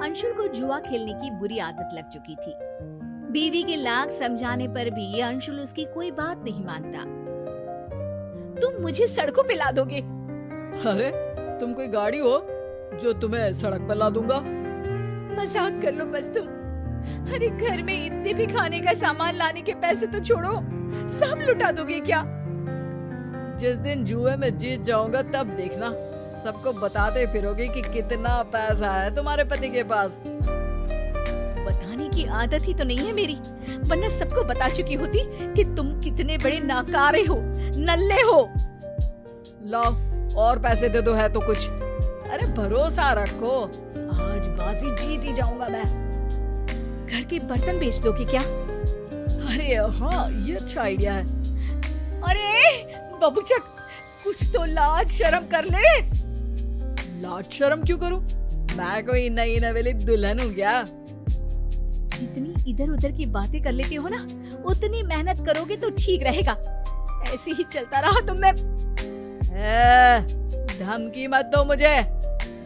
अंशुल को जुआ खेलने की बुरी आदत लग चुकी थी। बीवी के लाख समझाने पर भी अंशुल उसकी कोई बात नहीं मानता। तुम मुझे सड़कों पे ला दोगे? अरे तुम कोई गाड़ी हो जो तुम्हें सड़क पर ला दूंगा? मजाक कर लो बस तुम। अरे घर में इतने भी खाने का सामान लाने के पैसे तो छोड़ो, सब लुटा दोगे क्या? जिस दिन जुए में जीत जाऊंगा तब देखना, सबको बताते फिरोगे कि कितना पैसा है तुम्हारे पति के पास। बताने की आदत ही तो नहीं है मेरी, वरना सबको बता चुकी होती कि तुम कितने बड़े नाकारे हो, नल्ले हो। लाओ और पैसे दे दो, है तो कुछ। अरे भरोसा रखो, आज बाजी जीत ही जाऊंगा मैं। घर के बर्तन बेच दोगे क्या? अरे हाँ, ये अच्छा आइडिया है। अरे बबूचक, कुछ तो लाज शर्म कर ले। लाज शर्म क्यों करूं? मैं कोई नई नवेली दुल्हन हूँ क्या? जितनी इधर उधर की बातें कर लेते हो ना, उतनी मेहनत करोगे तो ठीक रहेगा। ऐसे ही चलता रहा तो मैं धमकी मत दो मुझे।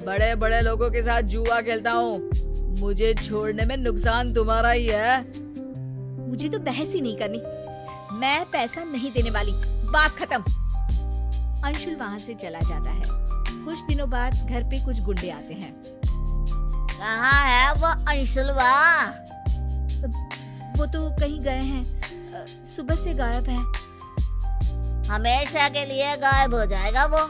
बड़े बड़े लोगों के साथ जुआ खेलता हूँ, मुझे छोड़ने में नुकसान तुम्हारा ही है। मुझे तो बहस ही नहीं करनी, मैं पैसा नहीं देने वाली, बात खत्म। अंशुल वहाँ से चला जाता है। कुछ दिनों बाद घर पे कुछ गुंडे आते हैं। कहाँ है वो अंशुलवा? वो तो कहीं गए हैं, सुबह से गायब है। हमेशा के लिए गायब हो जाएगा वो,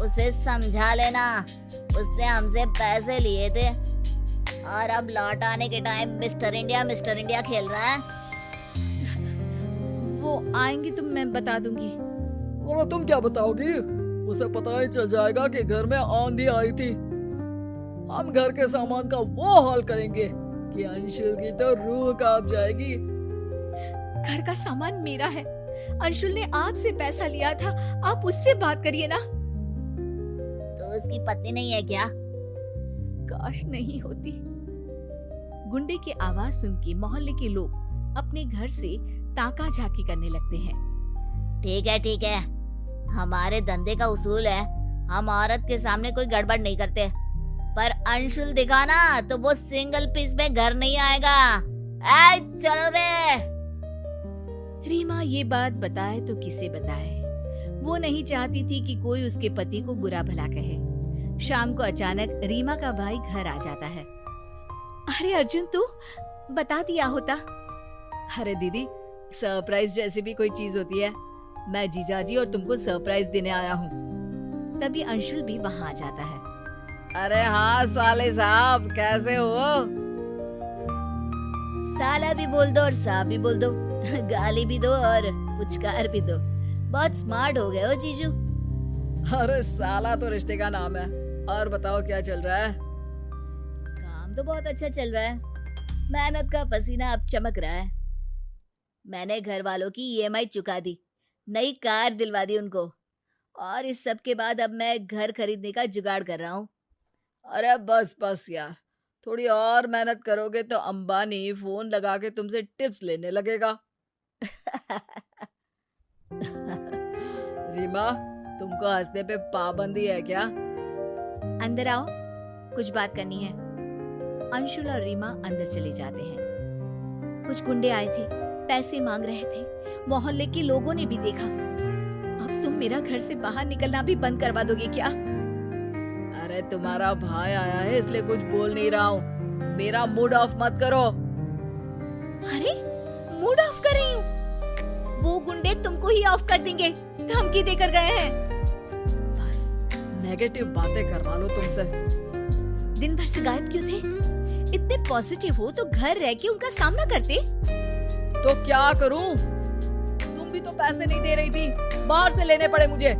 उसे समझा लेना। उसने हमसे पैसे लिए थे और अब लौट आने के टाइम मिस्टर इंडिया खेल रहा है। वो आएंगे तो मैं बता दूंगी। और तुम क्या बताओगी? उसे पता ही चल जाएगा कि घर में आंधी आई थी। हम घर के सामान का वो हाल करेंगे कि अंशुल की तो रूह कांप जाएगी। घर का सामान मेरा है, अंशुल ने आपसे पैसा लिया था, आप उससे बात करिए ना। तो उसकी पत्नी नहीं है क्या? काश नहीं होती। गुंडे की आवाज सुन के मोहल्ले के लोग अपने घर से ताका झाकी करने लगते हैं। ठीक है, हमारे धंधे का उसूल है, हम औरत के सामने कोई गड़बड़ नहीं करते। पर अंशुल दिखा ना तो वो सिंगल पीस में घर नहीं आएगा। चलो रे। रीमा ये बात बताए तो किसे बताए। वो नहीं चाहती थी कि कोई उसके पति को बुरा भला कहे। शाम को अचानक रीमा का भाई घर आ जाता है। अरे अर्जुन, तू बता दिया होता। अरे दीदी, सरप्राइज जैसी भी कोई चीज होती है, मैं जीजाजी और तुमको सरप्राइज देने आया हूँ। तभी अंशुल भी वहाँ आ जाता है। अरे हाँ साले साहब, कैसे हो? साला भी बोल दो और साहब भी बोल दो, गाली भी दो और पुचकार भी दो। बहुत स्मार्ट हो गए हो जीजू। अरे साला तो रिश्ते का नाम है। और बताओ क्या चल रहा है? काम तो बहुत अच्छा चल रहा है, मेहनत का पसीना अब चमक रहा है। मैंने घर वालों की ईएमआई चुका दी, नई कार दिलवा दी उनको, और इस सब के बाद अब मैं घर खरीदने का जुगाड़ कर रहा हूँ। अरे बस यार, थोड़ी और मेहनत करोगे तो अंबानी फोन लगा के तुमसे टिप्स लेने लगेगा। रीमा, तुमको हंसने पे पाबंदी है क्या? अंदर आओ, कुछ बात करनी है। अंशुल और रीमा अंदर चले जाते हैं। कुछ गुंडे आए थे, पैसे मांग रहे थे। मोहल्ले के लोगों ने भी देखा। अब तुम मेरा घर से बाहर निकलना भी बंद करवा दोगे क्या? अरे तुम्हारा भाई आया है इसलिए कुछ बोल नहीं रहा हूँ। मेरा मूड ऑफ मत करो। अरे मूड ऑफ कर रही हूँ? वो गुंडे तुमको ही ऑफ कर देंगे, धमकी देकर गए हैं। बस नेगेटिव बातें करवा लो तुमसे। दिन भर से गायब क्यों थे? इतने पॉजिटिव हो तो घर रह के उनका सामना करते। तो क्या करूं? तुम भी तो पैसे नहीं दे रही थी, बाहर से लेने पड़े मुझे।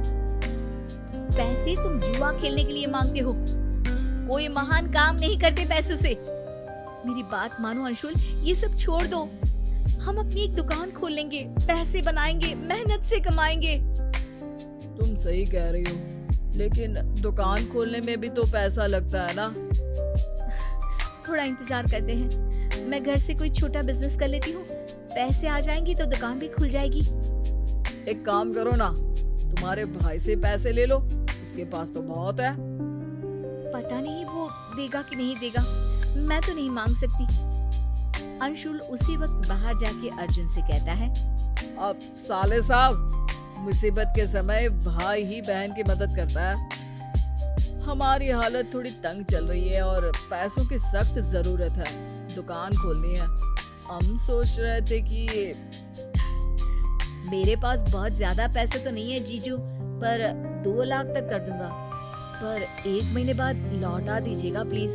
पैसे तुम जुआ खेलने के लिए मांगते हो, कोई महान काम नहीं करते पैसों से। मेरी बात मानो अंशुल, ये सब छोड़ दो। हम अपनी एक दुकान खोल लेंगे, पैसे बनाएंगे, मेहनत से कमाएंगे। तुम सही कह रही हो, लेकिन दुकान खोलने में भी तो पैसा लगता है ना। थोड़ा इंतजार करते हैं, मैं घर से कोई छोटा बिजनेस कर लेती हूँ, पैसे आ जाएंगे तो दुकान भी खुल जाएगी। एक काम करो ना, तुम्हारे भाई से पैसे ले लो, उसके पास तो बहुत है। पता नहीं वो देगा कि नहीं देगा, मैं तो नहीं मांग सकती। अंशुल उसी वक्त बाहर जाके अर्जुन से कहता है, अब साले साहब, मुसीबत के समय भाई ही बहन की मदद करता है। हमारी हालत थोड़ी तंग चल रही है और पैसों की सख्त जरूरत है। दुकान खोलनी है। हम सोच रहे थे कि मेरे पास बहुत ज्यादा पैसे तो नहीं है जीजू, पर 2 लाख तक कर दूंगा, पर 1 महीने बाद लौटा दीजिएगा प्लीज।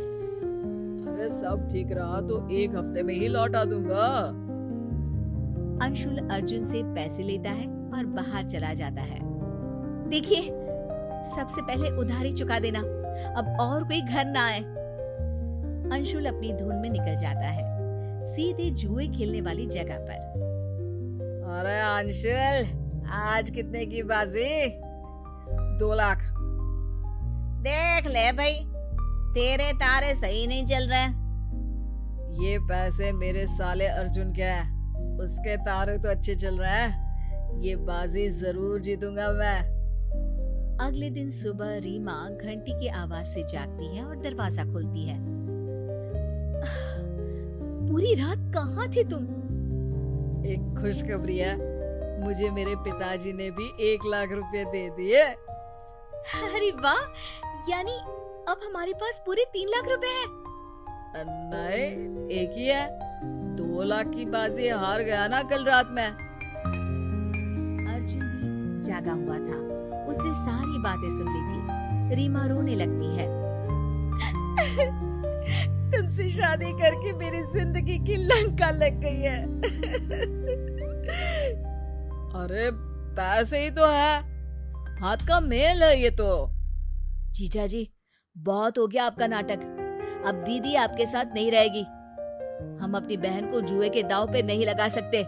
अरे सब ठीक रहा तो 1 हफ्ते में ही लौटा दूंगा। अंशुल अर्जुन से पैसे लेता है और बाहर चला जाता है। देखिए, सबसे पहले उधारी चुका देना, अब और कोई घर ना आए। अंशुल अपनी धुन में निकल जाता है, सीधे जुए खेलने वाली जगह पर। अरे अंशुल, आज कितने की बाजी? 2 लाख। देख ले भाई, तेरे तारे सही नहीं चल रहे। ये पैसे मेरे साले अर्जुन के हैं, उसके तारे तो अच्छे चल रहे हैं। ये बाजी जरूर जीतूंगा मैं। अगले दिन सुबह रीमा घंटी की आवाज से जागती है और दरवाजा खोलती है। पूरी रात कहाँ थे तुम? एक खुशखबरी है, मुझे मेरे पिताजी ने भी 1 लाख रुपए दे दिए। अरे वाह, यानी अब हमारे पास पूरे 3 लाख रुपए हैं। नहीं, एक ही है। 2 लाख की बाजी हार गया ना कल रात में। अर्जुन भी जागा हुआ था, उसने सारी बातें सुन ली थी। रीमा रोने लगती है। तुमसे शादी करके मेरी जिंदगी की लंका लग गई है। अरे पैसे ही तो है, हाथ का मेल है ये तो। जीजा जी, बहुत हो गया आपका नाटक। अब दीदी आपके साथ नहीं रहेगी। हम अपनी बहन को जुए के दांव पे नहीं लगा सकते।